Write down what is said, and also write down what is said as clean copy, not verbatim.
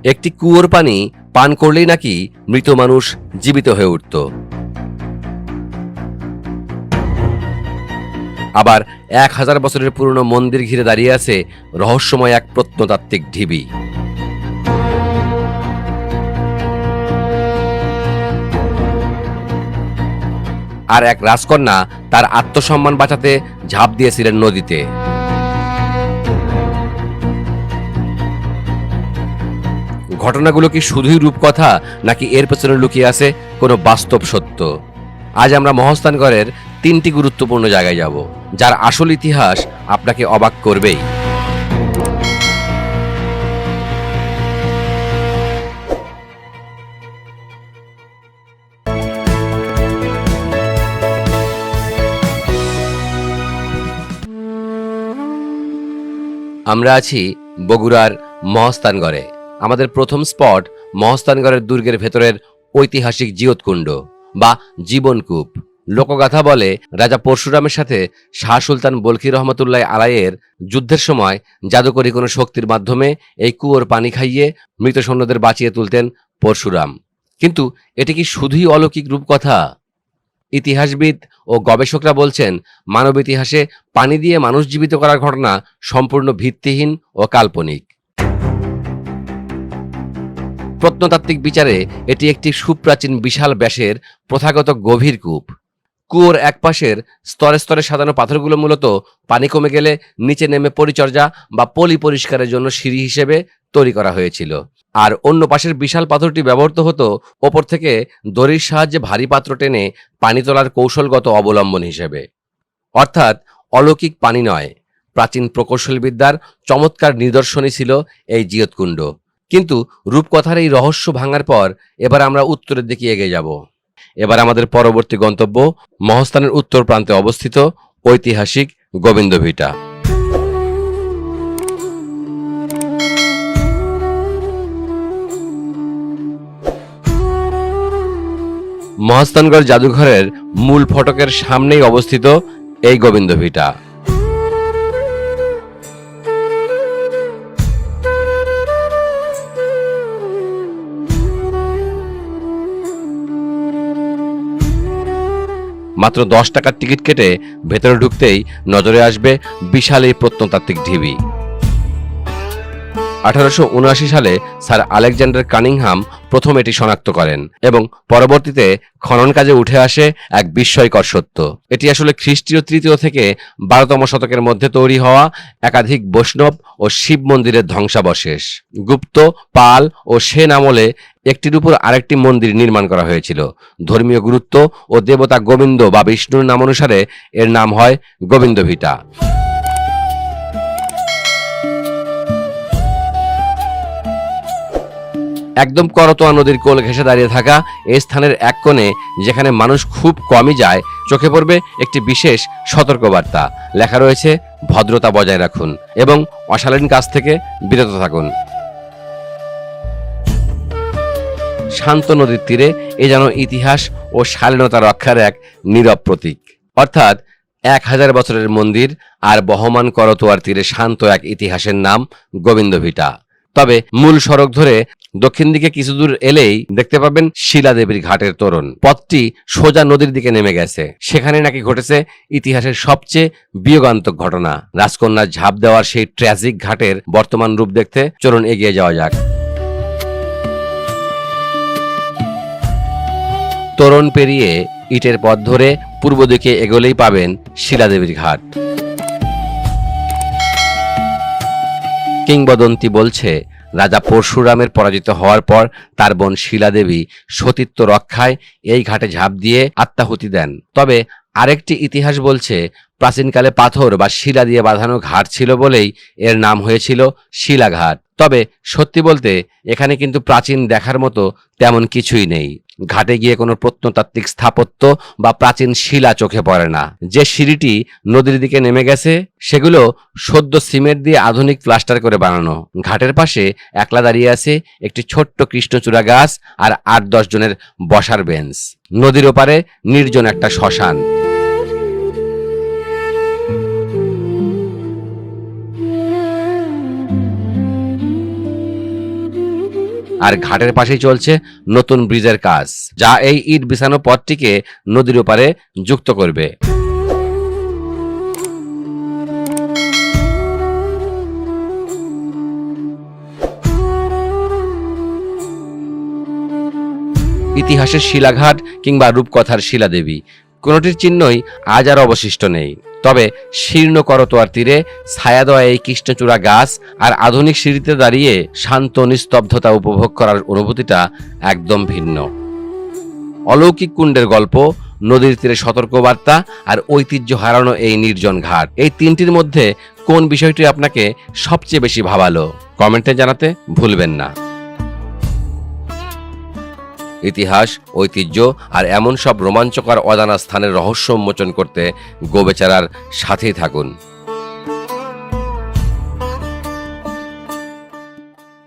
একটি কুয়োর পানি পান করলেই নাকি মৃত মানুষ জীবিত হয়ে উঠত। আবার 1000 বছরের পুরনো মন্দির ঘিরে দাঁড়িয়ে আছে রহস্যময় এক প্রত্নতাত্ত্বিক ঢিবি। আর এক রাজকন্যা তার আত্মসম্মান বাঁচাতে ঝাঁপ দিয়েছিলেন নদীতে। ঘটনাগুলো কি শুধুই রূপকথা, নাকি এর পেছনে লুকিয়ে আছে কোনো বাস্তব সত্য? আজ আমরা মহাস্থানগড়ের 3টি গুরুত্বপূর্ণ জায়গায় যাব, যার আসল ইতিহাস আপনাকে অবাক করবেই। আমরা আছি বগুড়ার মহাস্থানগড়ে। আমাদের প্রথম স্পট মহাস্থানগড়ের দুর্গের ভেতরের ঐতিহাসিক জিয়তকুণ্ড বা জীবনকূপ। লোকগাথা বলে রাজা পরশুরামের সাথে শাহ সুলতান বলখি রহমতুল্লাহ আলাইয়ের যুদ্ধের সময় জাদুকরী কোনো শক্তির মাধ্যমে এই কুয়োর পানি খাইয়ে মৃত সৈন্যদের বাঁচিয়ে তুলতেন পরশুরাম। কিন্তু এটি কি শুধুই অলৌকিক রূপকথা? ইতিহাসবিদ ও গবেষকরা বলছেন, মানব ইতিহাসে পানি দিয়ে মানুষ জীবিত করার ঘটনা সম্পূর্ণ ভিত্তিহীন ও কাল্পনিক। প্রত্নতাত্ত্বিক বিচারে এটি একটি সুপ্রাচীন বিশাল ব্যাসের প্রথাগত গভীর কূপ। কুয়োর একপাশের স্তরে স্তরে সাজানো পাথরগুলো মূলত পানি কমে গেলে নিচে নেমে পরিচর্যা বা পলি পরিষ্কারের জন্য সিঁড়ি হিসেবে তৈরি করা হয়েছিল। আর অন্য পাশের বিশাল পাথরটি ব্যবহৃত হতো ওপর থেকে দড়ির সাহায্যে ভারী পাত্র টেনে পানি তোলার কৌশলগত অবলম্বন হিসেবে। অর্থাৎ অলৌকিক পানি নয়, প্রাচীন প্রকৌশলবিদ্যার চমৎকার নিদর্শনই ছিল এই জিয়তকুণ্ড। কিন্তু রূপকথার এই রহস্য ভাঙার পর এবার আমরা উত্তরের দিকে এগিয়ে যাব। এবার আমাদের পরবর্তী গন্তব্য মহাস্থানের উত্তর প্রান্তে অবস্থিত ঐতিহাসিক গোবিন্দভিটা। মহাস্থানগড় জাদুঘরের মূল ফটকের সামনেই অবস্থিত এই গোবিন্দভিটা। মাত্র 10 টাকার টিকিট কেটে ভেতরে ঢুকতেই নজরে আসবে বিশাল এই প্রত্নতাত্ত্বিক ঢিবি। 1879 সালে স্যার আলেকজান্ডার কানিংহাম প্রথম এটি শনাক্ত করেন এবং পরবর্তীতে খনন কাজে উঠে আসে এক বিস্ময়কর সত্য। এটি আসলে খ্রিস্টীয় 3য় থেকে 12তম শতকের মধ্যে তৈরি হওয়া একাধিক বৈষ্ণব ও শিব মন্দিরের ধ্বংসাবশেষ। গুপ্ত, পাল ও সেন আমলে একটির উপর আরেকটি মন্দির নির্মাণ করা হয়েছিল। ধর্মীয় গুরুত্ব ও দেবতা গোবিন্দ বা বিষ্ণুর নাম অনুসারে এর নাম হয় গোবিন্দভিটা। একদম করতোয়া নদীর কোল ঘেঁষে দাঁড়িয়ে থাকা এই স্থানের এক কোণে, যেখানে মানুষ খুব কমই যায়, চোখে পড়বে একটি বিশেষ সতর্কবার্তা। লেখা রয়েছে, ভদ্রতা বজায় রাখুন এবং অশালীন কাজ থেকে বিরত থাকুন। শান্ত নদীর তীরে এ যেন ইতিহাস ও শালীনতা রক্ষার এক নীরব প্রতীক। অর্থাৎ 1000 বছরের মন্দির আর বহমান করতোয়ার তীরে শান্ত এক ইতিহাসের নাম গোবিন্দভিটা। তবে মূল সড়ক ধরে দক্ষিণ দিকে কিছু দূর এলেই দেখতে পাবেন শিলাদেবীর ঘাটের তোরণ। পথটি সোজা নদীর দিকে নেমে গেছে। সেখানে নাকি ঘটেছে ইতিহাসের সবচেয়ে বিয়োগান্তক ঘটনা। রাজকন্যার ঝাঁপ দেওয়ার সেই ট্র্যাজিক ঘাটের বর্তমান রূপ দেখতে চলুন এগিয়ে যাওয়া যাক। তোরণ পেরিয়ে ইটের পথ ধরে পূর্ব দিকে এগোলেই পাবেন শিলাদেবীর ঘাট। কিংবদন্তি বলছে, রাজা পরশুরামের পরাজিত হওয়ার পর তার বোন শিলাদেবী সতীত্ব রক্ষায় এই ঘাটে ঝাঁপ দিয়ে আত্মাহুতি দেন। তবে আরেকটি ইতিহাস বলছে, প্রাচীনকালে পাথর বা শিলা দিয়ে বাঁধানো ঘাট ছিল বলেই এর নাম হয়েছিল শিলাঘাট। তবে সত্যি বলতে এখানে কিন্তু প্রাচীন দেখার মতো তেমন কিছুই নেই। ঘাটে গিয়ে কোনো প্রত্নতাত্ত্বিক স্থাপত্য বা প্রাচীন শিলা চোখে পড়ে না। যে সিঁড়িটি নদীর দিকে নেমে গেছে সেগুলো সদ্য সিমেন্ট দিয়ে আধুনিক প্লাস্টার করে বানানো। ঘাটের পাশে একলা দাঁড়িয়ে আছে একটি ছোট্ট কৃষ্ণচূড়া গাছ আর 8-10 জনের বসার বেঞ্চ। নদীর ওপারে নির্জন একটা শ্মশান। আর ঘাটের পাশেই চলছে নতুন ব্রিজের কাজ, যা এই ইট বিছানো পথটিকে নদীর ওপারে যুক্ত করবে। ইতিহাসের শিলাঘাট কিংবা রূপকথার শিলাদেবী, কোনোটির চিহ্নই আজ আর অবশিষ্ট নেই। তবে শীর্ণ করতোয়ার তীরে ছায়া দেওয়া এই কৃষ্ণচূড়া গাছ আর আধুনিক সিঁড়িতে দাঁড়িয়ে শান্ত নিস্তব্ধতা উপভোগ করার অনুভূতিটা একদম ভিন্ন। অলৌকিক কুণ্ডের গল্প, নদীর তীরে সতর্কবার্তা আর ঐতিহ্য হারানো এই নির্জন ঘাট, এই তিনটির মধ্যে কোন বিষয়টি আপনাকে সবচেয়ে বেশি ভাবালো কমেন্টে জানাতে ভুলবেন না। ইতিহাস, ঐতিহ্য আর এমন সব রোমাঞ্চকর অজানা স্থানের রহস্য উন্মোচন করতে গোবেচারার সাথেই থাকুন।